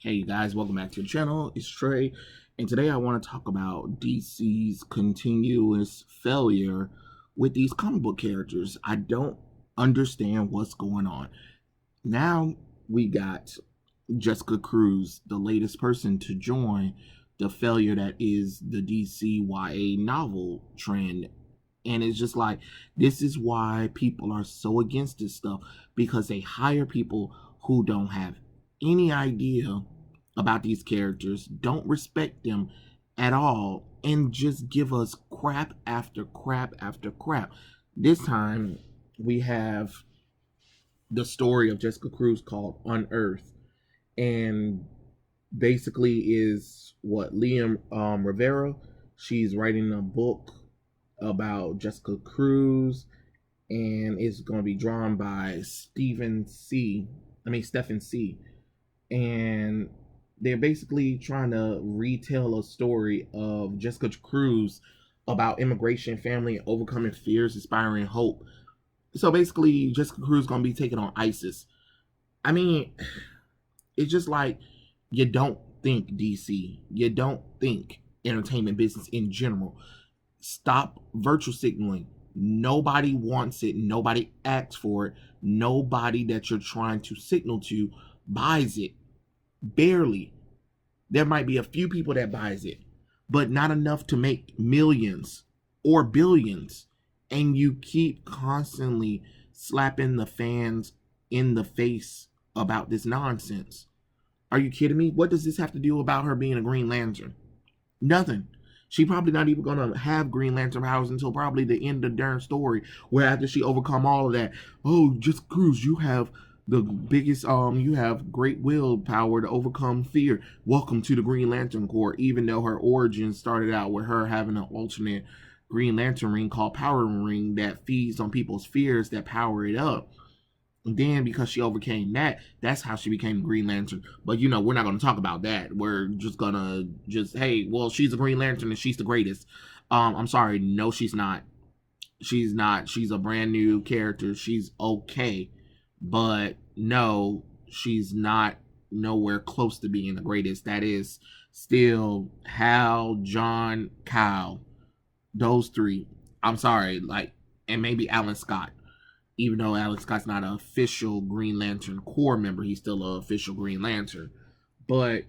Hey you guys, welcome back to the channel. It's Trey, and today I want to talk about DC's continuous failure with these comic book characters. I don't understand what's going on. Now we got Jessica Cruz, the latest person to join the failure that is the DC YA novel trend. And it's just like, this is why people are so against this stuff, because they hire people who don't have any idea about these characters, don't respect them at all, and just give us crap after crap after crap. This time we have the story of Jessica Cruz called Unearthed, and basically is what Liam Rivera. She's writing a book about Jessica Cruz, and it's going to be drawn by Stephen C. And they're basically trying to retell a story of Jessica Cruz about immigration, family, and overcoming fears, inspiring hope. So basically, Jessica Cruz is going to be taking on ISIS. I mean, it's just like, you don't think DC. You don't think entertainment business in general. Stop virtue signaling. Nobody wants it. Nobody asks for it. Nobody that you're trying to signal to buys it. Barely. There might be a few people that buys it, but not enough to make millions or billions. And you keep constantly slapping the fans in the face about this nonsense. Are you kidding me? What does this have to do about her being a Green Lantern? Nothing. She probably not even gonna have Green Lantern powers until probably the end of the darn story, where after she overcome all of that, oh, just Cruz, you have the biggest you have great willpower to overcome fear. Welcome to the Green Lantern Corps. Even though her origin started out with her having an alternate Green Lantern ring called Power Ring that feeds on people's fears that power it up. And then because she overcame that, that's how she became Green Lantern. But we're not going to talk about that. We're just gonna hey, well, she's a Green Lantern and she's the greatest. I'm sorry, no, she's not. She's not. She's a brand new character. She's okay, but no, she's not nowhere close to being the greatest. That is still Hal, John, Kyle. Those three. I'm sorry, and maybe Alan Scott. Even though Alex Scott's not an official Green Lantern Corps member, he's still an official Green Lantern. But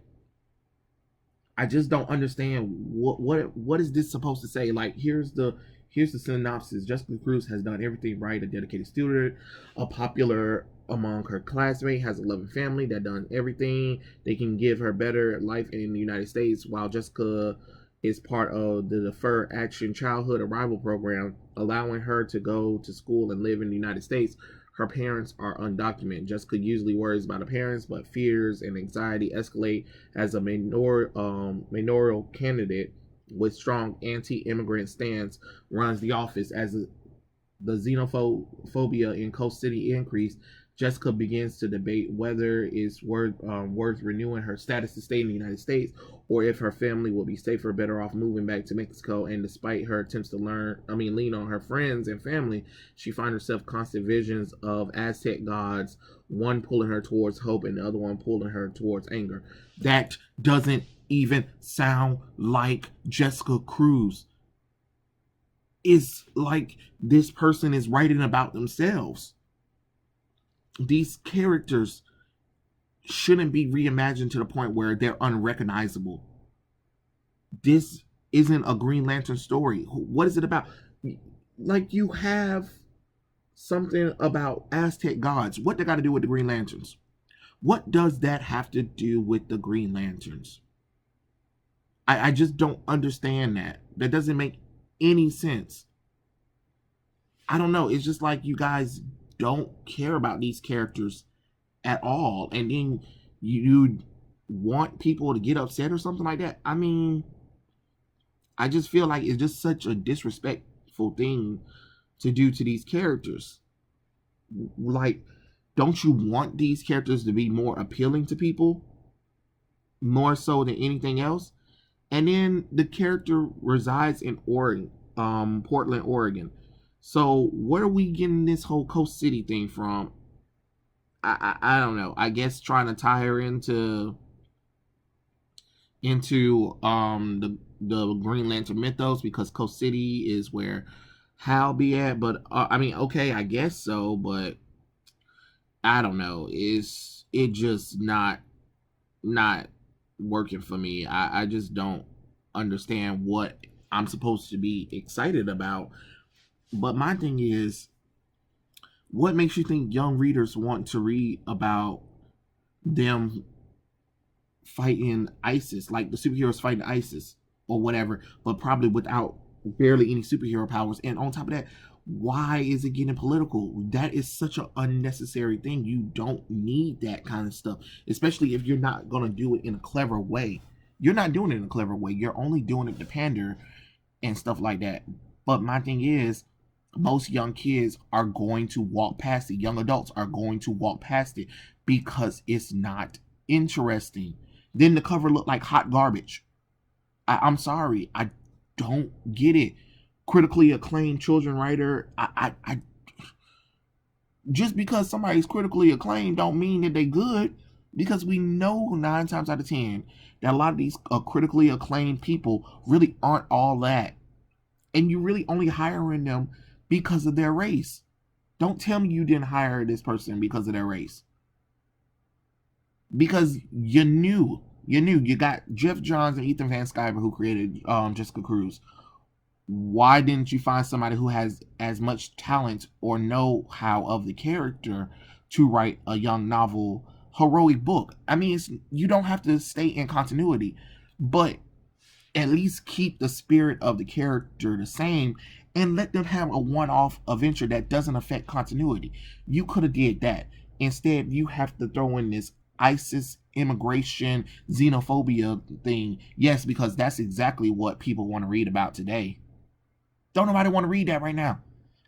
I just don't understand what is this supposed to say. Like, here's the synopsis. Jessica Cruz has done everything right, a dedicated student, a popular among her classmates, has a loving family that done everything they can give her better life in the United States, while Jessica is part of the Deferred Action Childhood Arrival Program, allowing her to go to school and live in the United States. Her parents are undocumented. Jessica usually worries about her parents, but fears and anxiety escalate as a mayoral candidate with strong anti-immigrant stance runs the office. As the xenophobia in Coast City increased, Jessica begins to debate whether it's worth renewing her status to stay in the United States, or if her family will be safer, better off moving back to Mexico. And despite her attempts to lean on her friends and family, she finds herself constant visions of Aztec gods, one pulling her towards hope and the other one pulling her towards anger. That doesn't even sound like Jessica Cruz. It's like this person is writing about themselves. These characters shouldn't be reimagined to the point where they're unrecognizable. This isn't a Green Lantern story. What is it about? Like, you have something about Aztec gods. What they got to do with the Green Lanterns? What does that have to do with the Green Lanterns? I just don't understand that. That doesn't make any sense. I don't know. It's just like you guys don't care about these characters at all, and then you want people to get upset or something like that. I mean, I just feel like it's just such a disrespectful thing to do to these characters. Like, don't you want these characters to be more appealing to people, more so than anything else? And then the character resides in Oregon, Portland, Oregon. So where are we getting this whole Coast City thing from? I don't know. I guess trying to tie her into into the Green Lantern mythos because Coast City is where Hal be at. But I mean, okay, I guess so, but I don't know. It just not working for me. I just don't understand what I'm supposed to be excited about. But my thing is, what makes you think young readers want to read about them fighting ISIS, like the superheroes fighting ISIS or whatever, but probably without barely any superhero powers? And on top of that, why is it getting political? That is such an unnecessary thing. You don't need that kind of stuff, especially if you're not going to do it in a clever way. You're not doing it in a clever way. You're only doing it to pander and stuff like that. But my thing is, most young kids are going to walk past it. Young adults are going to walk past it because it's not interesting. Then the cover looked like hot garbage. I'm sorry, I don't get it. Critically acclaimed children writer. I just because somebody's critically acclaimed don't mean that they good. Because we know 9 times out of 10 that a lot of these critically acclaimed people really aren't all that, and you're really only hiring them because of their race. Don't tell me you didn't hire this person because of their race. Because you got Jeff Johns and Ethan Van Sciver who created Jessica Cruz. Why didn't you find somebody who has as much talent or know-how of the character to write a young novel heroic book? I mean, you don't have to stay in continuity, but at least keep the spirit of the character the same and let them have a one-off adventure that doesn't affect continuity. You could have did that. Instead, you have to throw in this ISIS immigration xenophobia thing. Yes, because that's exactly what people want to read about today. Don't nobody want to read that right now.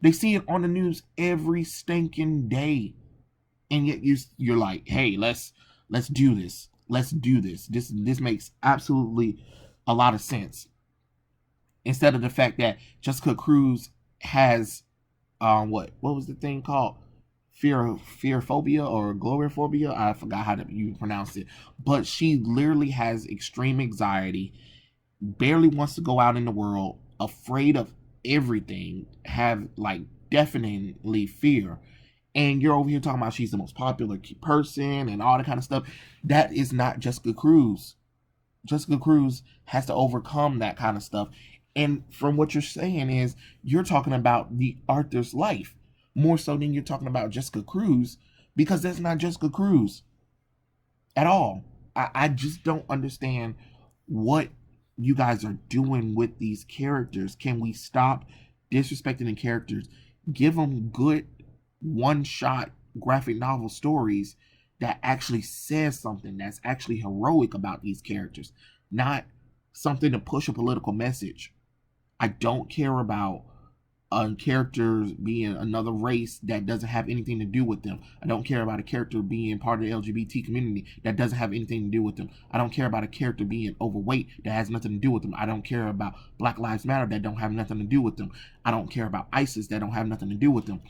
They see it on the news every stinking day, and yet you're like, hey, let's do this. Let's do this. This makes absolutely a lot of sense. Instead of the fact that Jessica Cruz has what was the thing called? Fearphobia or glorophobia? I forgot how you pronounce it. But she literally has extreme anxiety, barely wants to go out in the world, afraid of everything, have like definitely fear. And you're over here talking about she's the most popular person and all that kind of stuff. That is not Jessica Cruz. Jessica Cruz has to overcome that kind of stuff. And from what you're saying is you're talking about the Arthur's life more so than you're talking about Jessica Cruz, because that's not Jessica Cruz at all. I just don't understand what you guys are doing with these characters. Can we stop disrespecting the characters? Give them good one-shot graphic novel stories that actually says something, that's actually heroic about these characters, not something to push a political message. I don't care about characters being another race that doesn't have anything to do with them. I don't care about a character being part of the LGBT community that doesn't have anything to do with them. I don't care about a character being overweight that has nothing to do with them. I don't care about Black Lives Matter that don't have nothing to do with them. I don't care about ISIS that don't have nothing to do with them.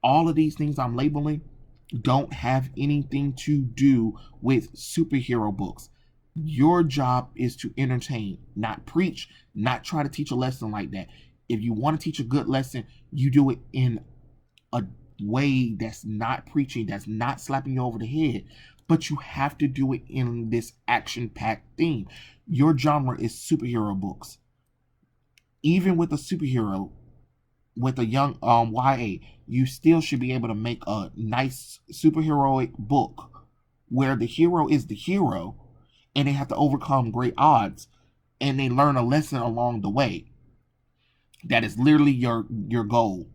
All of these things I'm labeling don't have anything to do with superhero books. Your job is to entertain, not preach, not try to teach a lesson like that. If you want to teach a good lesson, you do it in a way that's not preaching, that's not slapping you over the head, but you have to do it in this action-packed theme. Your genre is superhero books. Even with a superhero, with a young YA, you still should be able to make a nice superheroic book where the hero is the hero and they have to overcome great odds and they learn a lesson along the way. That is literally your goal.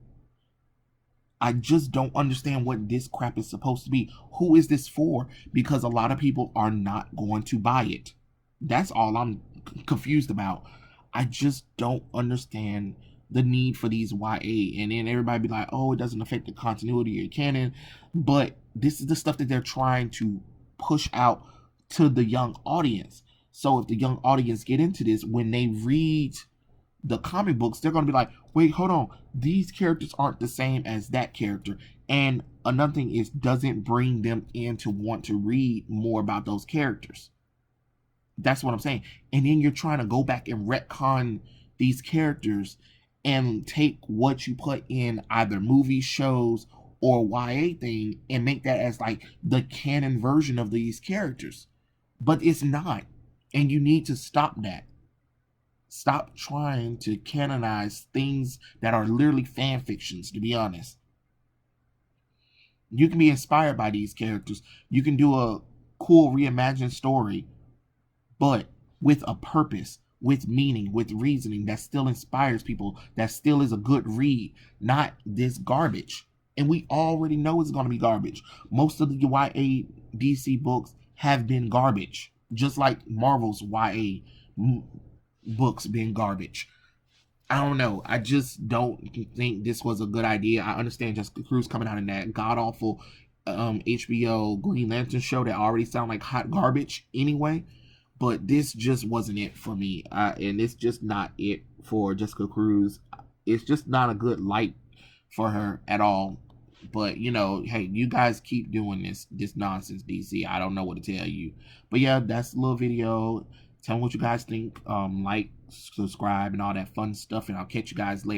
I just don't understand what this crap is supposed to be. Who is this for? Because a lot of people are not going to buy it. That's all I'm confused about. I just don't understand the need for these YA. And then everybody be like, oh, it doesn't affect the continuity or canon. But this is the stuff that they're trying to push out to the young audience. So if the young audience get into this, when they read the comic books, they're going to be like, wait, hold on. These characters aren't the same as that character. And another thing is, doesn't bring them in to want to read more about those characters. That's what I'm saying. And then you're trying to go back and retcon these characters and take what you put in either movie, shows, or YA thing and make that as like the canon version of these characters. But it's not. And you need to stop that. Stop trying to canonize things that are literally fan fictions, to be honest. You can be inspired by these characters. You can do a cool reimagined story, but with a purpose, with meaning, with reasoning that still inspires people, that still is a good read, not this garbage. And we already know it's going to be garbage. Most of the YA DC books have been garbage, just like Marvel's YA books being garbage. I don't know. I just don't think this was a good idea. I understand Jessica Cruz coming out in that god awful HBO Green Lantern show that already sound like hot garbage anyway. But this just wasn't it for me, and it's just not it for Jessica Cruz. It's just not a good light for her at all. But you know, hey, you guys keep doing this nonsense, DC. I don't know what to tell you. But yeah, that's a little video. Tell me what you guys think. Like, subscribe, and all that fun stuff, and I'll catch you guys later.